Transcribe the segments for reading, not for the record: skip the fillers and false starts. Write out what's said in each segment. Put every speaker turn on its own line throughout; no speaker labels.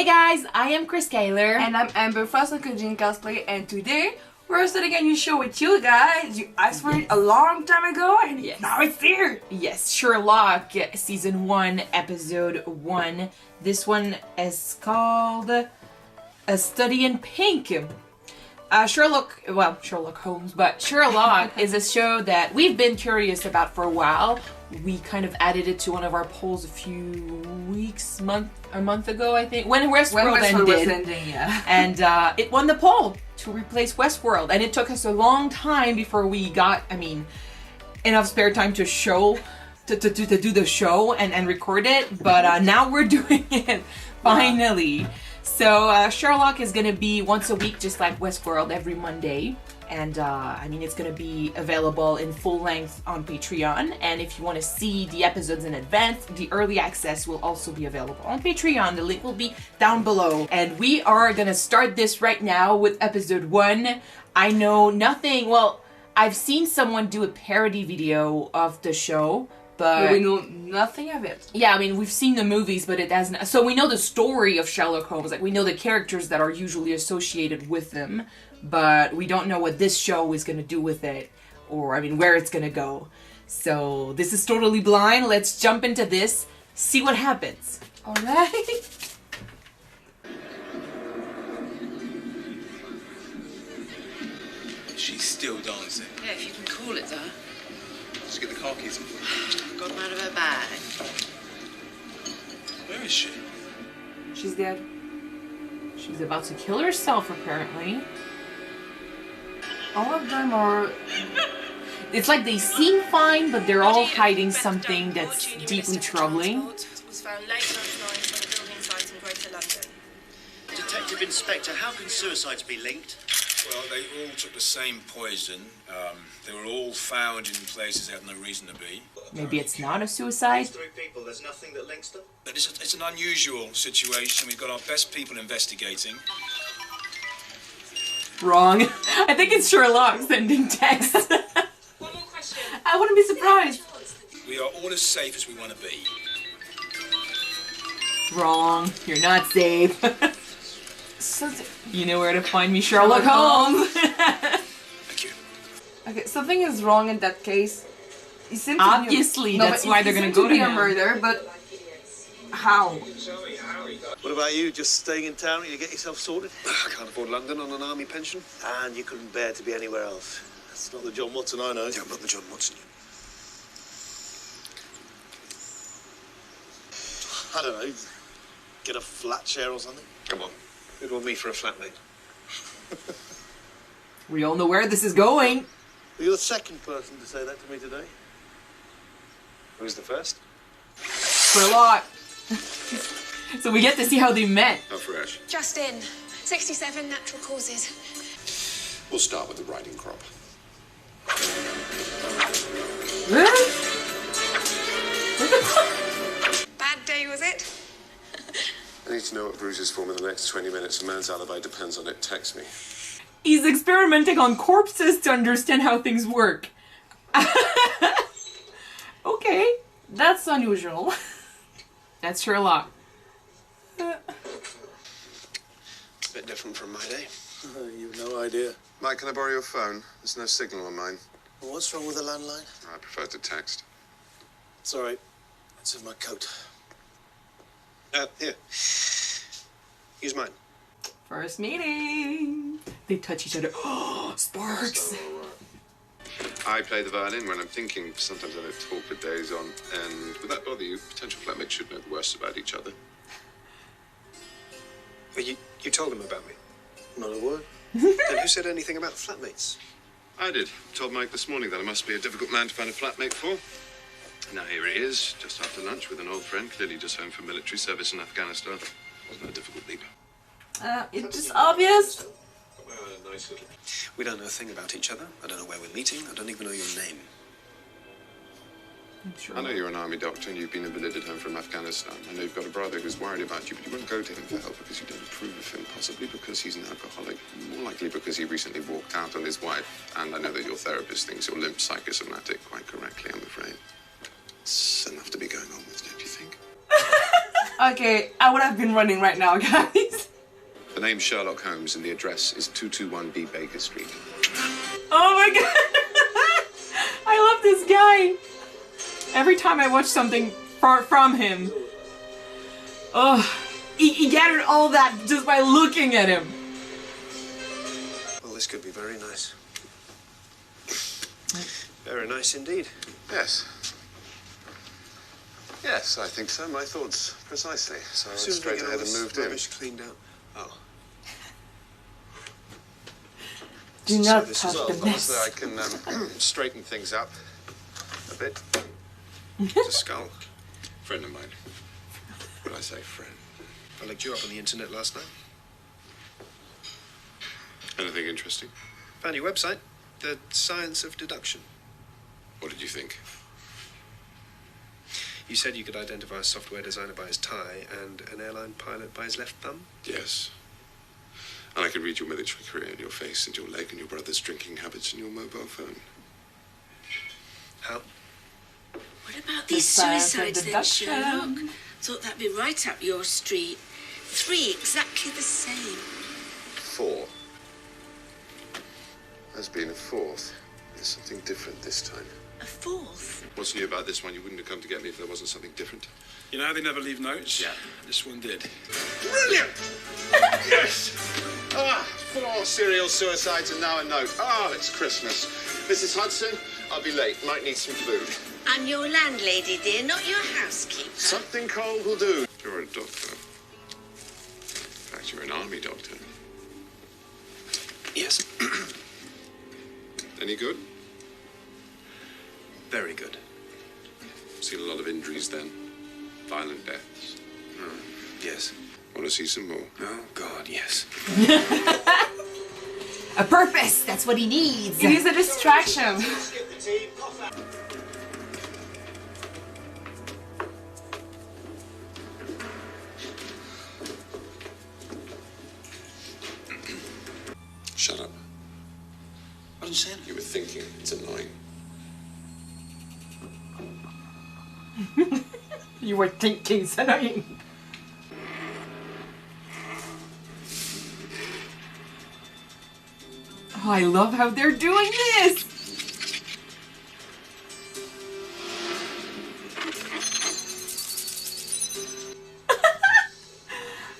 Hey guys, I am Chris Kaler.
And I'm Amber from Jean Cosplay, and today we're starting a new show with you guys. You asked for it a long time ago, and now it's here.
Yes, Sherlock, Season 1, Episode 1. This one is called A Study in Pink. Sherlock Holmes, but Sherlock is a show that we've been curious about for a while. We kind of added it to one of our polls a few weeks, a month ago, I think, when Westworld ended. And it won the poll to replace Westworld, and it took us a long time before we got, enough spare time to do the show and record it. But now we're doing it finally. So Sherlock is gonna be once a week, just like Westworld, every Monday. And it's gonna be available in full length on Patreon. And if you want to see the episodes in advance, the early access will also be available on Patreon. The link will be down below. And we are gonna start this right now with episode 1. I know nothing. Well, I've seen someone do a parody video of the show, but
we know nothing of it.
Yeah, we've seen the movies, but it hasn't. So we know the story of Sherlock Holmes. Like, we know the characters that are usually associated with them, but we don't know what this show is going to do with it, or, where it's going to go. So this is totally blind. Let's jump into this, see what happens.
All right.
She's still dancing.
Yeah, if you can call it that.
Let's get the car keys.
Got them out of her bag.
Where is she?
She's dead.
She's about to kill herself, apparently.
All of them are...
It's like they seem fine, but they're all hiding something that's deeply troubling.
Was found late last night on a building site in Greater London.
Detective Inspector, how can suicides be linked?
Well, they all took the same poison. They were all found in places they had no reason to be.
Maybe it's not a suicide.
3 people, there's nothing that links them?
But it's an unusual situation. We've got our best people investigating.
Wrong. I think it's Sherlock sending texts.
One more question.
I wouldn't be surprised.
We are all as safe as we want to be.
Wrong. You're not safe.
So
you know where to find me, Sherlock Holmes.
Thank you.
Okay, something is wrong in that case. It seems
Obviously, that's why they're gonna go to him.
a murder, but how?
What about you? Just staying in town and you get yourself sorted?
I can't afford London on an army pension.
And you couldn't bear to be anywhere else. That's not the John Watson I know.
Yeah, I'm not the John Watson.
I don't know. Get a flat share or something?
Come on. Who'd want me for a flatmate?
We all know where this is going.
You're the second person to say that to me today.
Who's the first?
Sherlock. So we get to see how they met.
How fresh.
Just in. 67 natural causes.
We'll start with the riding crop.
Bad day, was it?
I need to know what Bruce is for in the next 20 minutes. A man's alibi depends on it. Text me.
He's experimenting on corpses to understand how things work. Okay.
That's unusual.
That's Sherlock.
A bit different from my day.
You've no idea.
Mike, can I borrow your phone? There's no signal on mine.
Well, what's wrong with the landline?
I prefer to text.
It's all right. It's in my coat.
Here. Use mine.
First meeting. They touch each other. Oh, sparks.
I play the violin when I'm thinking. Sometimes I don't talk for days on. And would that bother you? Potential flatmates should know the worst about each other. Well, you told them about me.
Not a word.
Then who said anything about flatmates? I did. Told Mike this morning that I must be a difficult man to find a flatmate for. Now here he is, just after lunch with an old friend, clearly just home from military service in Afghanistan. Wasn't a difficult leader.
It's just obvious.
Nice little... We don't know a thing about each other. I don't know where we're meeting. I don't even know your name.
Sure.
I know you're an army doctor and you've been invalided home from Afghanistan. I know you've got a brother who's worried about you, but you won't go to him for help because you don't approve of him. Possibly because he's an alcoholic. More likely because he recently walked out on his wife. And I know that your therapist thinks you're limp psychosomatic quite correctly, I'm afraid. It's enough to be going on with, don't you think?
Okay, I would have been running right now, guys.
The name's Sherlock Holmes and the address is 221B Baker Street.
Oh my god! I love this guy. Every time I watch something from him, oh, he gathered all that just by looking at him.
Well, this could be very nice. Very nice indeed.
Yes. Yes, I think so. My thoughts precisely. So I went straight ahead and moved in.
Cleaned out. Oh.
Do not
this
touch
is
the mess.
So I can straighten things up a bit. It's a skull. Friend of mine. What did I say, friend?
I looked you up on the internet last night.
Anything interesting?
Found your website, The Science of Deduction.
What did you think?
You said you could identify a software designer by his tie and an airline pilot by his left thumb?
Yes. And I can read your military career in your face and your leg and your brother's drinking habits and your mobile phone.
How?
What about these
science of
suicides then,
deduction.
Sherlock? Thought that'd be right up your street. 3 exactly the same.
4. There's been a 4th. There's something different this time.
A 4th?
What's new about this one? You wouldn't have come to get me if there wasn't something different.
You know how they never leave notes?
Yeah.
This one did.
Brilliant! Yes! 4 serial suicides and now a note. It's Christmas. Mrs. Hudson, I'll be late. Might need some food.
I'm your landlady, dear, not your housekeeper.
Something cold will do. You're a doctor. In fact, you're an army doctor.
Yes.
Any good?
Very good.
Seen a lot of injuries then. Violent deaths.
Yes.
Want to see some more?
Oh, God, yes.
A purpose. That's what he needs.
It is a distraction.
Shut up.
I didn't say anything.
You were thinking. It's annoying.
You were thinking, so annoying. Oh, I love how they're doing this.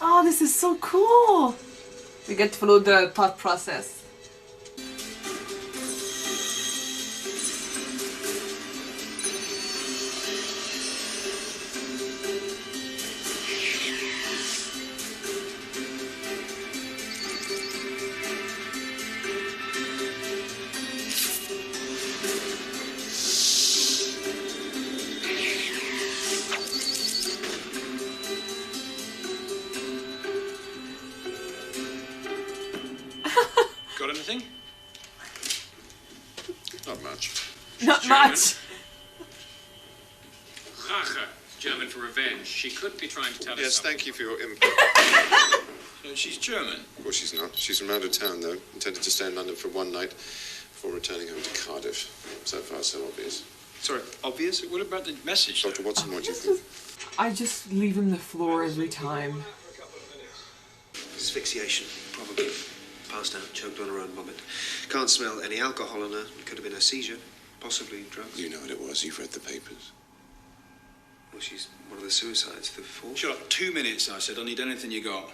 Oh, this is so cool.
We get to follow the thought process.
Got anything?
Not much.
Not much.
Rache, German for revenge. She could be trying to tell us
Yes,
something.
thank you for your input.
So she's German.
Of course she's not. She's from out of town, though. Intended to stay in London for one night before returning home to Cardiff. So far, so obvious.
Sorry, obvious? What about the message?
Dr. Watson, what do you think?
I just leave him the floor every time.
Asphyxiation, probably. Passed out, choked on her own vomit. Can't smell any alcohol on her. Could have been a seizure. Possibly drugs.
You know what it was. You've read the papers.
Well, she's one of the suicides, the 4th.
Shut up. 2 minutes, I said. I need anything you got.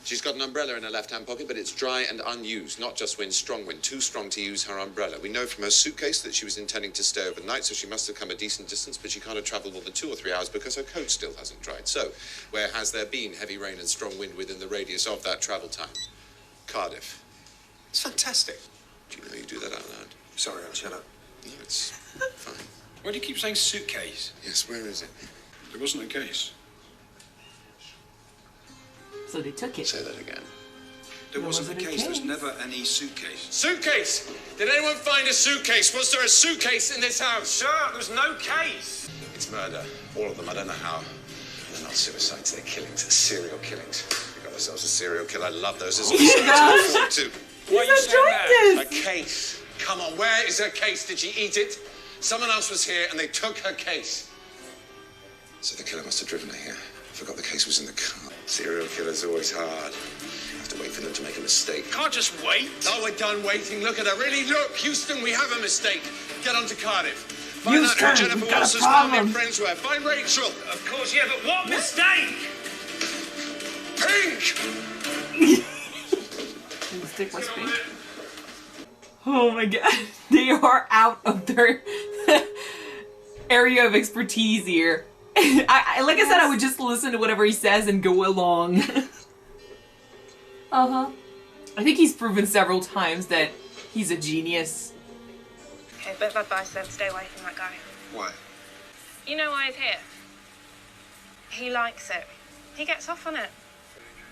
She's got an umbrella in her left-hand pocket, but it's dry and unused. Not just wind, strong wind. Too strong to use her umbrella. We know from her suitcase that she was intending to stay overnight, so she must have come a decent distance, but she can't have travelled more than 2 or 3 hours because her coat still hasn't dried. So, where has there been heavy rain and strong wind within the radius of that travel time? Cardiff.
It's fantastic.
Do you know you do that out loud?
Sorry, I'll shut up.
No, it's fine.
Why do you keep saying suitcase?
Yes, where is it?
There wasn't a case.
So they took it.
Say that again.
There wasn't a
wasn't a
case. There's
case.
never any suitcase.
Suitcase! Did anyone find a suitcase? Was there a suitcase in this house?
Sir, there's no case.
It's murder. All of them. I don't know how. They're not suicides. They're killings. They're serial killings. We got ourselves a serial killer. I love those. There's always something to look forward to.
Why are you saying that?
A case. Come on, where is her case? Did she eat it? Someone else was here and they took her case. So the killer must have driven her here. Forgot the case was in the car. Serial killer's always hard. You have to wait for them to make a mistake.
Can't just wait.
Oh, we're done waiting. Look at her. Really, look. Houston, we have a mistake. Get on to Cardiff. Find out who
Houston,
Jennifer
we've got a
Wilson's family
problem.
and friends were. Find Rachel.
Of course, yeah, but what mistake?
Pink!
Stick was pink.
Oh my god. They are out of their area of expertise here. Like I said, I would just listen to whatever he says and go along.
Uh-huh.
I think he's proven several times that he's a genius.
Okay, bit of advice then, stay away from that guy.
Why?
You know why he's here? He likes it. He gets off on it.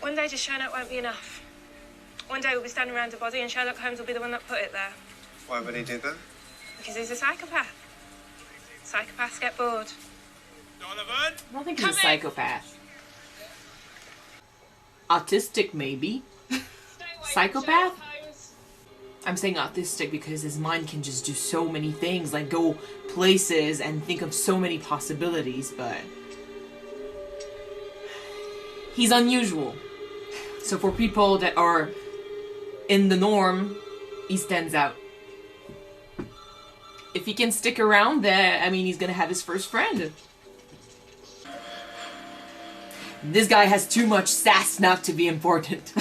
One day just showing up won't be enough. One day we'll be standing around a body and Sherlock Holmes will be the one that put it there.
Why would he do that?
Because he's a psychopath. Psychopaths get bored.
Donovan?
I don't think he's a psychopath. Autistic, maybe. Psychopath? I'm saying autistic because his mind can just do so many things, like go places and think of so many possibilities, but he's unusual. So for people that are in the norm, he stands out. If he can stick around there, I mean, he's gonna have his first friend. This guy has too much sass not to be important.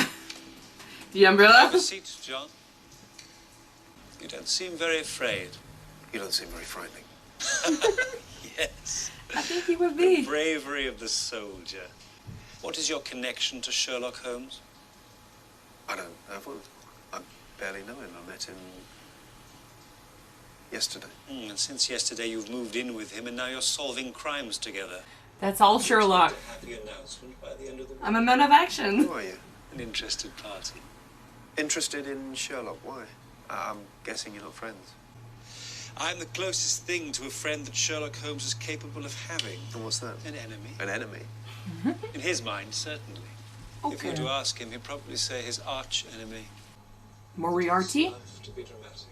The umbrella?
Have a seat, John. You don't seem very afraid.
You don't seem very frightening.
Yes.
I think he would
The
be.
bravery of the soldier. What is your connection to Sherlock Holmes?
I don't have one. I barely know him. I met him yesterday.
And since yesterday you've moved in with him and now you're solving crimes together.
That's all Sherlock.
A happy announcement by the end of the week.
I'm a man of action.
Who are you?
An interested party.
Interested in Sherlock? Why? I'm guessing you're not friends.
I'm the closest thing to a friend that Sherlock Holmes is capable of having.
And what's that?
An enemy.
An enemy?
In his mind, certainly. If you were to ask him, he'd probably say his arch enemy.
Moriarty?
To be dramatic.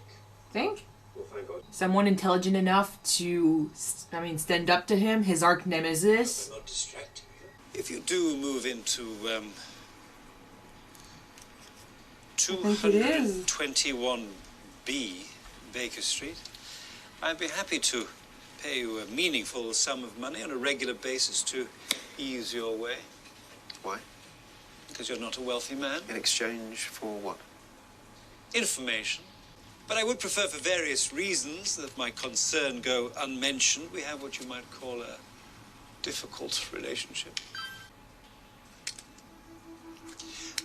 Think?
Well, thank God.
Someone intelligent enough to, stand up to him, his arch nemesis.
Not distracting you. If you do move into
think it is.
221B Baker Street, I'd be happy to pay you a meaningful sum of money on a regular basis to ease your way.
Why?
Because you're not a wealthy man.
In exchange for what?
Information. But I would prefer, for various reasons that my concern go unmentioned, we have what you might call a difficult relationship.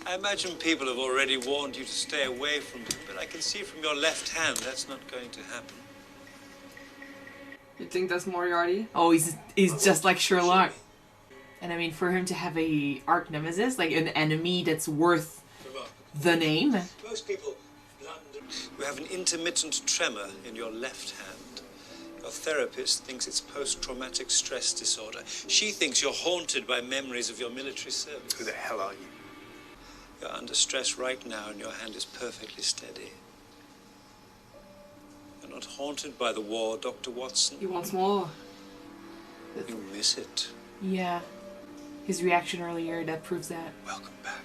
I imagine people have already warned you to stay away from him, but I can see from your left hand that's not going to happen.
You think that's Moriarty?
Oh, he's just like Sherlock. And I mean, for him to have a arch nemesis, like an enemy that's worth the name.
Most people you have an intermittent tremor in your left hand. Your therapist thinks it's post-traumatic stress disorder. She thinks you're haunted by memories of your military service.
Who the hell are you?
You're under stress right now and your hand is perfectly steady. You're not haunted by the war, Dr. Watson.
He wants more.
You miss it.
Yeah. His reaction earlier, that proves that.
Welcome back.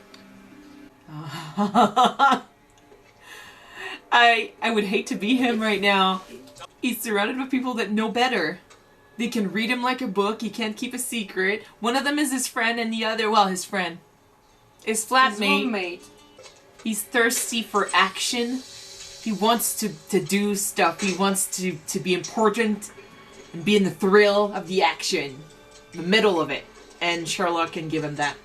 I would hate to be him right now. He's surrounded by people that know better. They can read him like a book. He can't keep a secret. One of them is his friend and the other, well, his friend. His flatmate.
Roommate.
He's thirsty for action. He wants to do stuff. He wants to be important and be in the thrill of the action. The middle of it. And Sherlock can give him that.